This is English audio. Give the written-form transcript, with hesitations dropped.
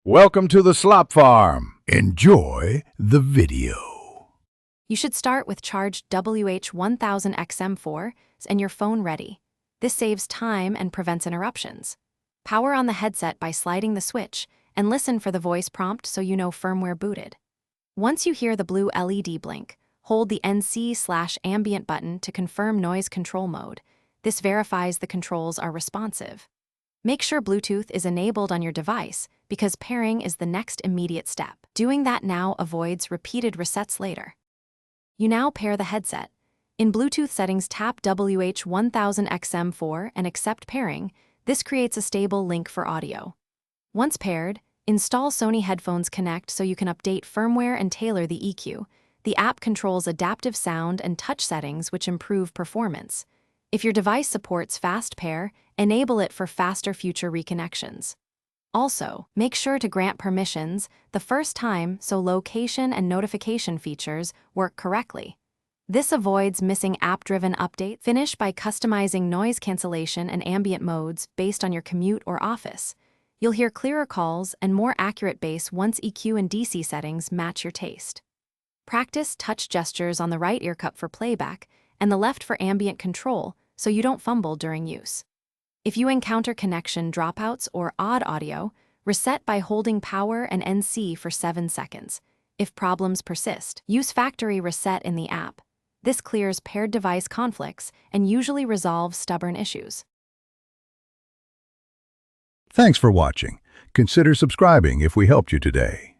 Welcome to the Slop Farm. Enjoy the video. You should start with charged WH-1000XM4 and your phone ready. This saves time and prevents interruptions. Power on the headset by sliding the switch and listen for the voice prompt so you know firmware booted. Once you hear the blue LED blink, hold the NC/ambient button to confirm noise control mode. This verifies the controls are responsive. Make sure Bluetooth is enabled on your device because pairing is the next immediate step. Doing that now avoids repeated resets later. You now pair the headset. In Bluetooth settings, tap WH-1000XM4 and accept pairing. This creates a stable link for audio. Once paired, install Sony Headphones Connect so you can update firmware and tailor the EQ. The app controls adaptive sound and touch settings which improve performance. If your device supports fast pair, enable it for faster future reconnections. Also, make sure to grant permissions the first time so location and notification features work correctly. This avoids missing app-driven updates. Finish by customizing noise cancellation and ambient modes based on your commute or office. You'll hear clearer calls and more accurate bass once EQ and DC settings match your taste. Practice touch gestures on the right ear cup for playback and the left for ambient control so you don't fumble during use. If you encounter connection dropouts or odd audio, reset by holding power and NC for 7 seconds. If problems persist, use factory reset in the app. This clears paired device conflicts and usually resolves stubborn issues. Thanks for watching. Consider subscribing if we helped you today.